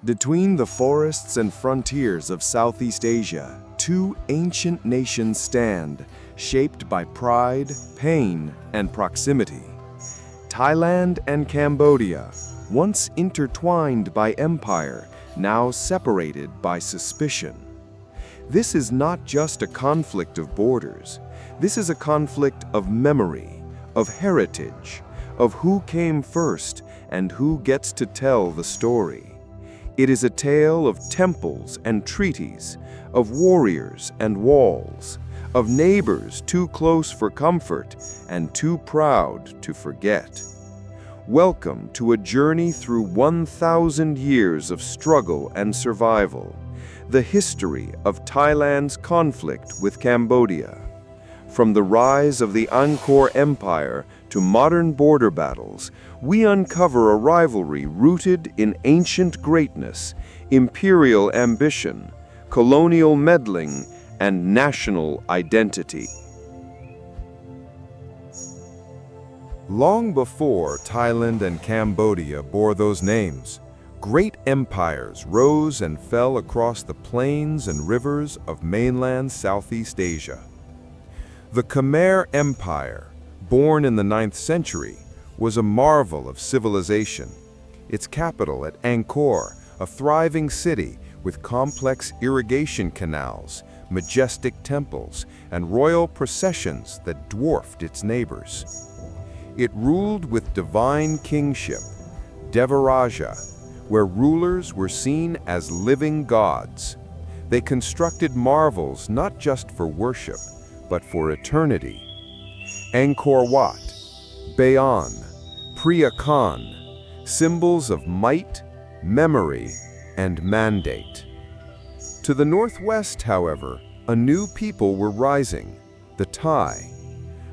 Between the forests and frontiers of Southeast Asia, two ancient nations stand, shaped by pride, pain, and proximity. Thailand and Cambodia, once intertwined by empire, now separated by suspicion. This is not just a conflict of borders. This is a conflict of memory, of heritage, of who came first and who gets to tell the story. It is a tale of temples and treaties, of warriors and walls, of neighbors too close for comfort and too proud to forget. Welcome to a journey through 1,000 years of struggle and survival, the history of Thailand's conflict with Cambodia. From the rise of the Angkor Empire to modern border battles, we uncover a rivalry rooted in ancient greatness, imperial ambition, colonial meddling, and national identity. Long before Thailand and Cambodia bore those names, great empires rose and fell across the plains and rivers of mainland Southeast Asia. The Khmer Empire, born in the 9th century, was a marvel of civilization. Its capital at Angkor, a thriving city with complex irrigation canals, majestic temples, and royal processions that dwarfed its neighbors. It ruled with divine kingship, Devaraja, where rulers were seen as living gods. They constructed marvels not just for worship, but for eternity. Angkor Wat, Bayon, Preah Vihear, symbols of might, memory, and mandate. To the northwest, however, a new people were rising, the Thai.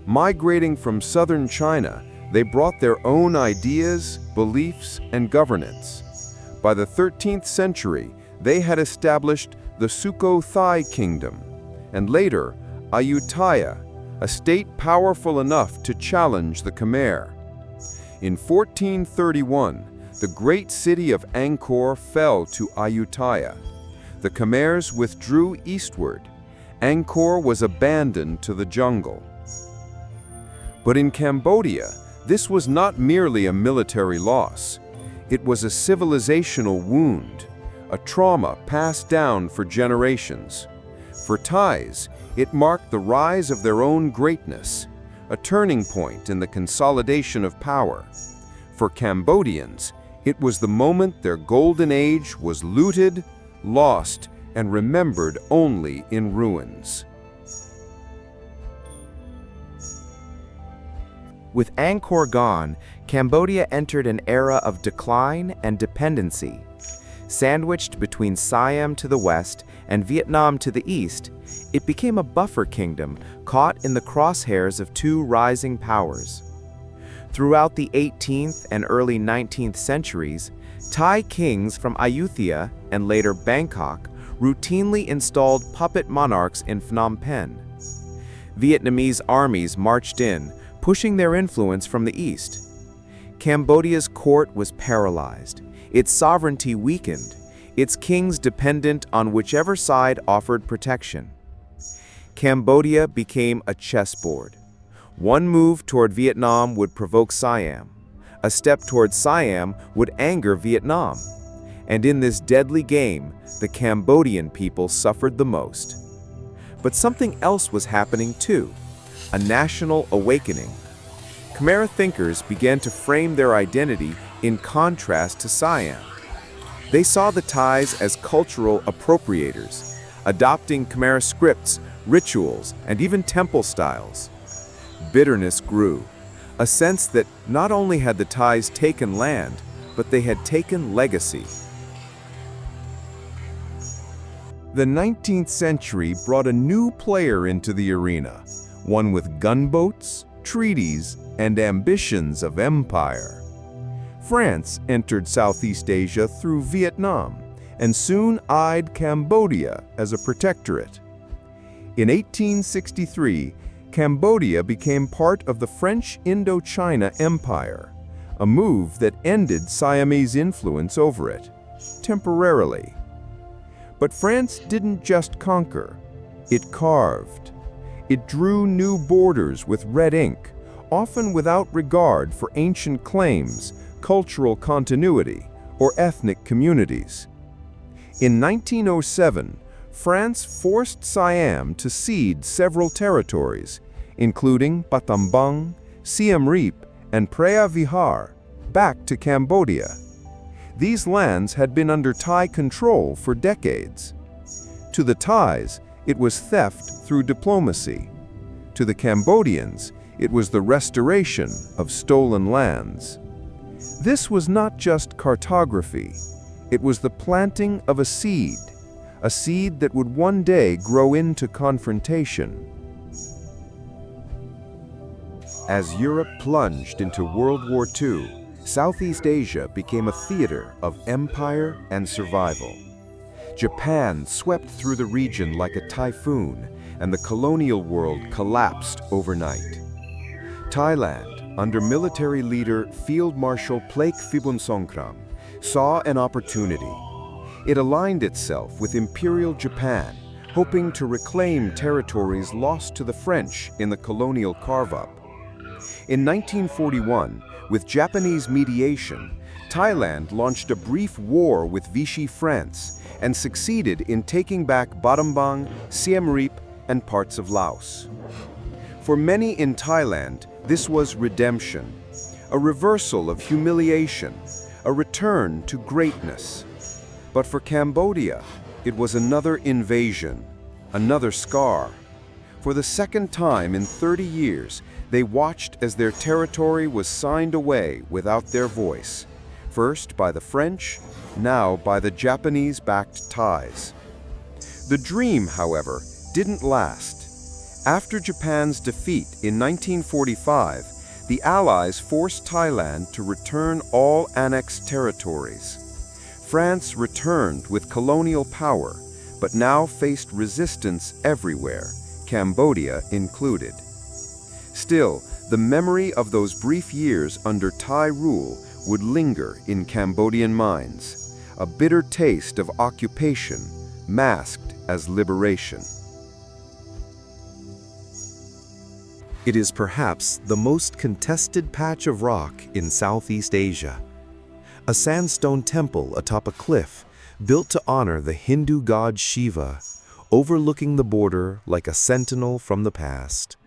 Migrating from southern China, they brought their own ideas, beliefs, and governance. By the 13th century, they had established the Sukhothai Kingdom, and later, Ayutthaya, a state powerful enough to challenge the Khmer. In 1431, the great city of Angkor fell to Ayutthaya. The Khmers withdrew eastward. Angkor was abandoned to the jungle. But in Cambodia, this was not merely a military loss. It was a civilizational wound, a trauma passed down for generations. For Thais, it marked the rise of their own greatness, a turning point in the consolidation of power. For Cambodians, it was the moment their golden age was looted, lost, and remembered only in ruins. With Angkor gone, Cambodia entered an era of decline and dependency. Sandwiched between Siam to the west and Vietnam to the east, it became a buffer kingdom caught in the crosshairs of two rising powers. Throughout the 18th and early 19th centuries, Thai kings from Ayutthaya and later Bangkok routinely installed puppet monarchs in Phnom Penh. Vietnamese armies marched in, pushing their influence from the east. Cambodia's court was paralyzed, its sovereignty weakened, its kings dependent on whichever side offered protection. Cambodia became a chessboard. One move toward Vietnam would provoke Siam. A step toward Siam would anger Vietnam. And in this deadly game, the Cambodian people suffered the most. But something else was happening too, a national awakening. Khmer thinkers began to frame their identity in contrast to Siam. They saw the Thais as cultural appropriators, adopting Khmer scripts, rituals, and even temple styles. Bitterness grew, a sense that not only had the Thais taken land, but they had taken legacy. The 19th century brought a new player into the arena, one with gunboats, treaties, and ambitions of empire. France entered Southeast Asia through Vietnam and soon eyed Cambodia as a protectorate. In 1863, Cambodia became part of the French Indochina Empire, a move that ended Siamese influence over it. temporarily. But France didn't just conquer, it carved. It drew new borders with red ink, often without regard for ancient claims, cultural continuity, or ethnic communities. In 1907, France forced Siam to cede several territories, including Battambang, Siem Reap, and Preah Vihear, back to Cambodia. These lands had been under Thai control for decades. To the Thais, it was theft through diplomacy. To the Cambodians, it was the restoration of stolen lands. This was not just cartography, it was the planting of a seed that would one day grow into confrontation. As Europe plunged into World War II, Southeast Asia became a theater of empire and survival. Japan swept through the region like a typhoon, and the colonial world collapsed overnight. Thailand, under military leader Field Marshal Preah Vihear, saw an opportunity. It aligned itself with Imperial Japan, hoping to reclaim territories lost to the French in the colonial carve-up. In 1941, with Japanese mediation, Thailand launched a brief war with Vichy France and succeeded in taking back Battambang, Siem Reap, and parts of Laos. For many in Thailand, this was redemption, a reversal of humiliation, a return to greatness. But for Cambodia, it was another invasion, another scar. For the second time in 30 years, they watched as their territory was signed away without their voice, first by the French, now by the Japanese-backed Thais. The dream, however, didn't last. After Japan's defeat in 1945, the Allies forced Thailand to return all annexed territories. France returned with colonial power, but now faced resistance everywhere, Cambodia included. Still, the memory of those brief years under Thai rule would linger in Cambodian minds, a bitter taste of occupation masked as liberation. It is perhaps the most contested patch of rock in Southeast Asia. A sandstone temple atop a cliff built to honor the Hindu god Shiva, overlooking the border like a sentinel from the past.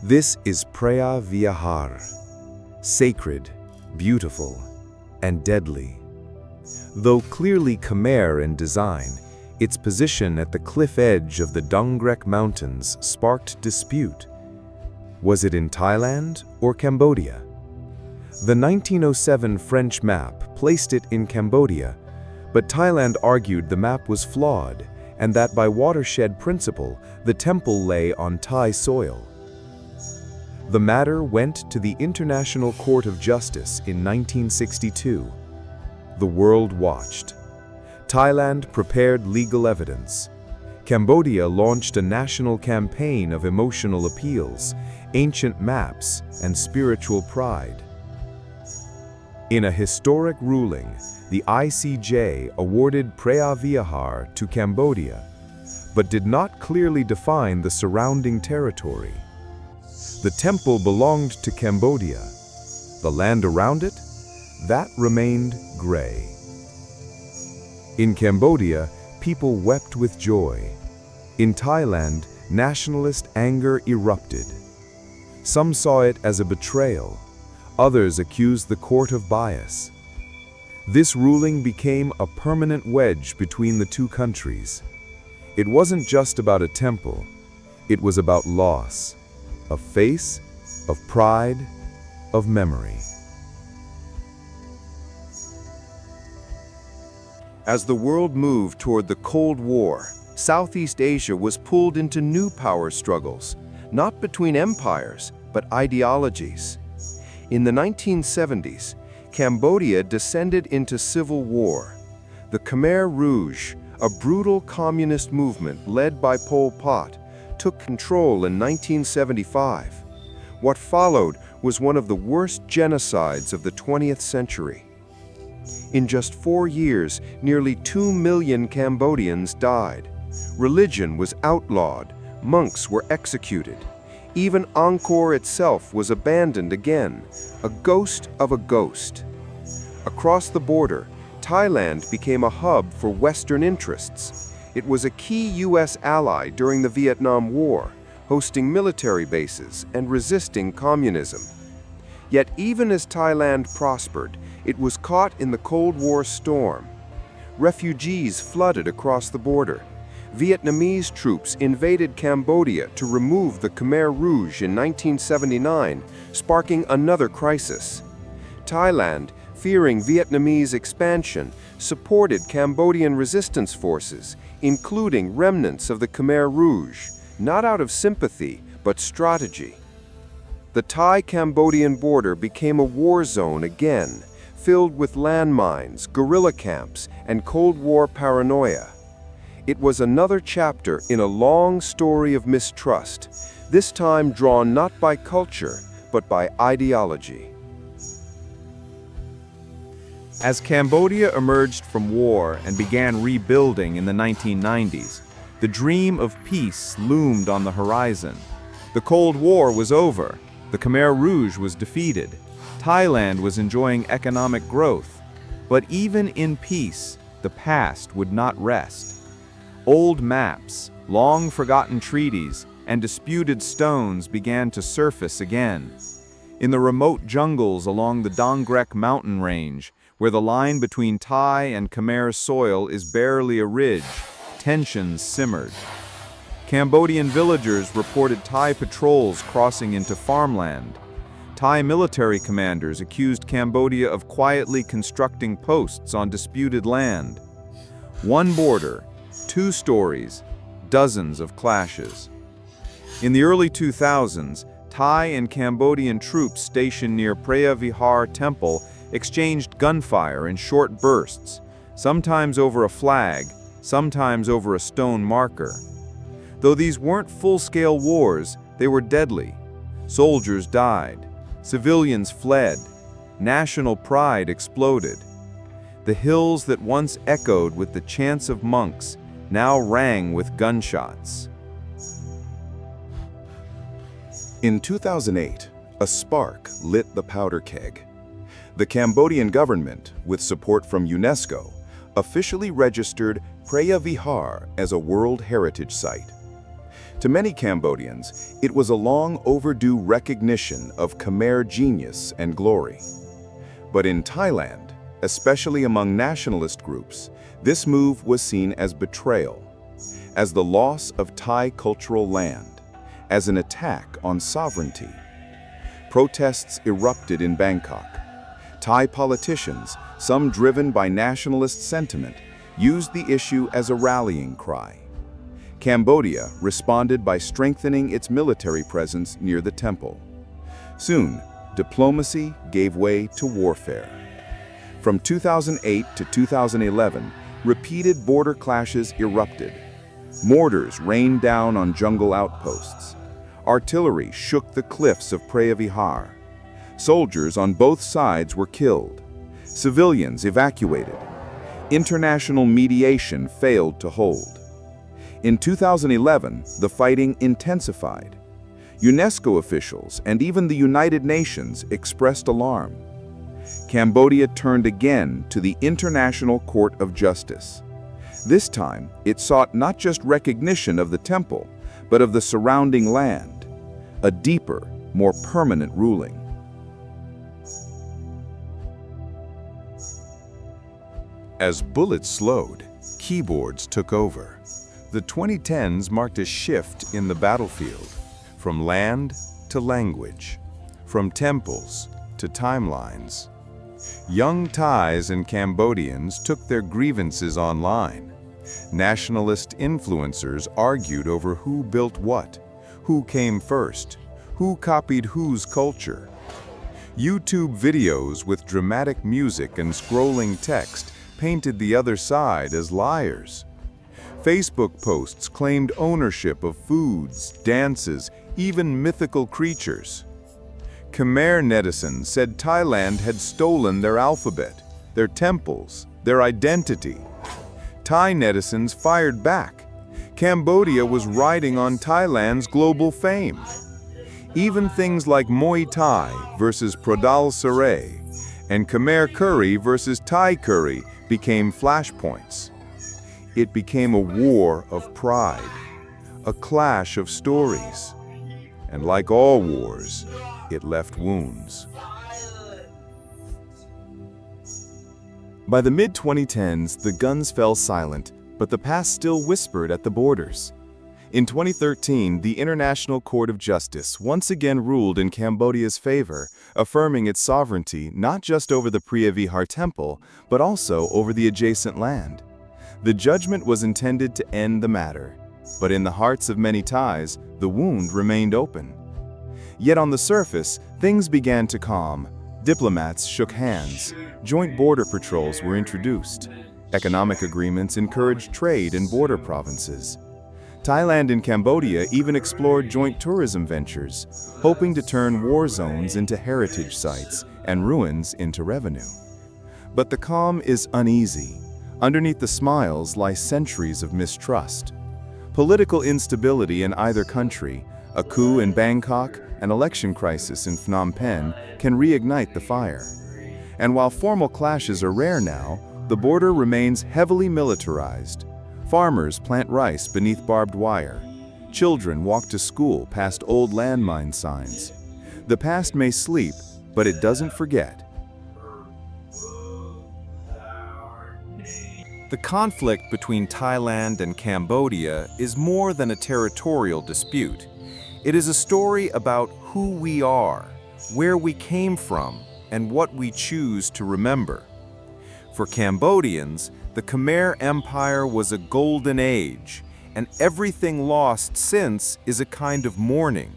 This is Preah Vihear, sacred, beautiful, and deadly. Though clearly Khmer in design, its position at the cliff edge of the Dongrek Mountains sparked dispute. Was it in Thailand or Cambodia? The 1907 French map placed it in Cambodia, but Thailand argued the map was flawed and that by watershed principle, the temple lay on Thai soil. The matter went to the International Court of Justice in 1962. The world watched. Thailand prepared legal evidence. Cambodia launched a national campaign of emotional appeals, ancient maps, and spiritual pride. In a historic ruling, the ICJ awarded Preah Vihear to Cambodia, but did not clearly define the surrounding territory. The temple belonged to Cambodia. The land around it? That remained gray. In Cambodia, people wept with joy. In Thailand, nationalist anger erupted. Some saw it as a betrayal. Others accused the court of bias. This ruling became a permanent wedge between the two countries. It wasn't just about a temple. It was about loss, of face, of pride, of memory. As the world moved toward the Cold War, Southeast Asia was pulled into new power struggles, not between empires, but ideologies. In the 1970s, Cambodia descended into civil war. The Khmer Rouge, a brutal communist movement led by Pol Pot, took control in 1975. What followed was one of the worst genocides of the 20th century. In just 4 years, nearly 2 million Cambodians died. Religion was outlawed, monks were executed. Even Angkor itself was abandoned again, a ghost of a ghost. Across the border, Thailand became a hub for Western interests. It was a key U.S. ally during the Vietnam War, hosting military bases and resisting communism. Yet even as Thailand prospered, it was caught in the Cold War storm. Refugees flooded across the border. Vietnamese troops invaded Cambodia to remove the Khmer Rouge in 1979, sparking another crisis. Thailand, fearing Vietnamese expansion, supported Cambodian resistance forces, including remnants of the Khmer Rouge, not out of sympathy, but strategy. The Thai-Cambodian border became a war zone again, filled with landmines, guerrilla camps, and Cold War paranoia. It was another chapter in a long story of mistrust, this time drawn not by culture, but by ideology. As Cambodia emerged from war and began rebuilding in the 1990s, the dream of peace loomed on the horizon. The Cold War was over, the Khmer Rouge was defeated, Thailand was enjoying economic growth. But even in peace, the past would not rest. Old maps, long-forgotten treaties, and disputed stones began to surface again. In the remote jungles along the Dangrek mountain range, where the line between Thai and Khmer soil is barely a ridge, tensions simmered. Cambodian villagers reported Thai patrols crossing into farmland. Thai military commanders accused Cambodia of quietly constructing posts on disputed land. One border, 2 stories, dozens of clashes. In the early 2000s, Thai and Cambodian troops stationed near Preah Vihear temple exchanged gunfire in short bursts, sometimes over a flag, sometimes over a stone marker. Though these weren't full-scale wars, they were deadly. Soldiers died, civilians fled, national pride exploded. The hills that once echoed with the chants of monks now rang with gunshots. In 2008, a spark lit the powder keg. The Cambodian government, with support from UNESCO, officially registered Preah Vihear as a World Heritage Site. To many Cambodians, it was a long overdue recognition of Khmer genius and glory. But in Thailand, especially among nationalist groups, this move was seen as betrayal, as the loss of Thai cultural land, as an attack on sovereignty. Protests erupted in Bangkok. Thai politicians, some driven by nationalist sentiment, used the issue as a rallying cry. Cambodia responded by strengthening its military presence near the temple. Soon, diplomacy gave way to warfare. From 2008 to 2011, repeated border clashes erupted. Mortars rained down on jungle outposts. Artillery shook the cliffs of Preah Vihear. Soldiers on both sides were killed. Civilians evacuated. International mediation failed to hold. In 2011, the fighting intensified. UNESCO officials and even the United Nations expressed alarm. Cambodia turned again to the International Court of Justice. This time, it sought not just recognition of the temple, but of the surrounding land, a deeper, more permanent ruling. As bullets slowed, keyboards took over. The 2010s marked a shift in the battlefield, from land to language, from temples to timelines. Young Thais and Cambodians took their grievances online. Nationalist influencers argued over who built what, who came first, who copied whose culture. YouTube videos with dramatic music and scrolling text painted the other side as liars. Facebook posts claimed ownership of foods, dances, even mythical creatures. Khmer netizens said Thailand had stolen their alphabet. their temples, their identity. Thai netizens fired back. Cambodia was riding on Thailand's global fame. Even things like Muay Thai versus Pradal Saray and Khmer curry versus Thai curry became flashpoints. It became a war of pride, a clash of stories. And like all wars, it left wounds. By the mid-2010s, the guns fell silent, but the past still whispered at the borders. In 2013, the International Court of Justice once again ruled in Cambodia's favor, affirming its sovereignty not just over the Preah Vihear temple, but also over the adjacent land. The judgment was intended to end the matter, but in the hearts of many Thais, the wound remained open. Yet on the surface, things began to calm. Diplomats shook hands. Joint border patrols were introduced. Economic agreements encouraged trade in border provinces. Thailand and Cambodia even explored joint tourism ventures, hoping to turn war zones into heritage sites and ruins into revenue. But the calm is uneasy. Underneath the smiles lie centuries of mistrust. Political instability in either country, a coup in Bangkok, an election crisis in Phnom Penh can reignite the fire. And while formal clashes are rare now, the border remains heavily militarized. Farmers plant rice beneath barbed wire. Children walk to school past old landmine signs. The past may sleep, but it doesn't forget. The conflict between Thailand and Cambodia is more than a territorial dispute. It is a story about who we are, where we came from, and what we choose to remember. For Cambodians, the Khmer Empire was a golden age, and everything lost since is a kind of mourning.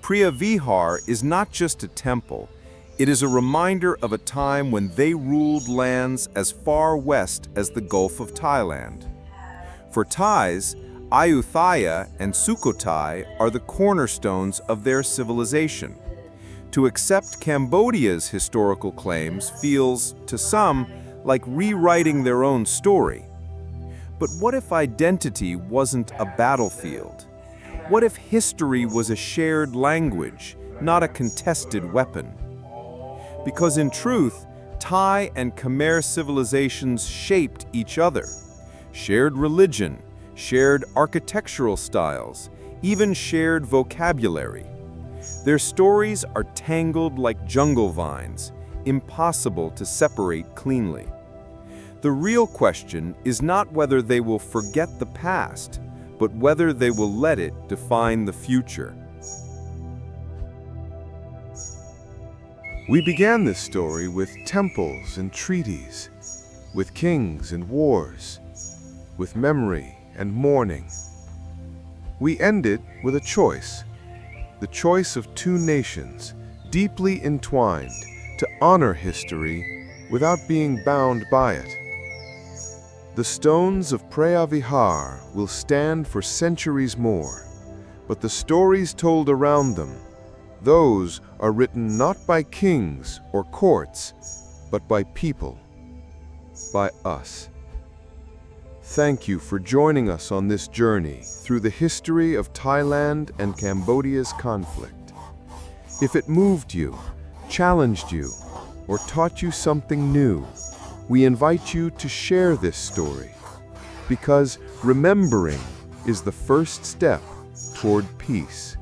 Preah Vihear is not just a temple, it is a reminder of a time when they ruled lands as far west as the Gulf of Thailand. For Thais, Ayutthaya and Sukhothai are the cornerstones of their civilization. To accept Cambodia's historical claims feels, to some, like rewriting their own story. But what if identity wasn't a battlefield? What if history was a shared language, not a contested weapon? Because in truth, Thai and Khmer civilizations shaped each other. Shared religion, shared architectural styles, even shared vocabulary. Their stories are tangled like jungle vines, impossible to separate cleanly. The real question is not whether they will forget the past, but whether they will let it define the future. We began this story with temples and treaties, with kings and wars, with memory and mourning. We ended with a choice, the choice of two nations deeply entwined to honor history without being bound by it. The stones of Preah Vihear will stand for centuries more, but the stories told around them, those are written not by kings or courts, but by people, by us. Thank you for joining us on this journey through the history of Thailand and Cambodia's conflict. If it moved you, challenged you, or taught you something new, we invite you to share this story, because remembering is the first step toward peace.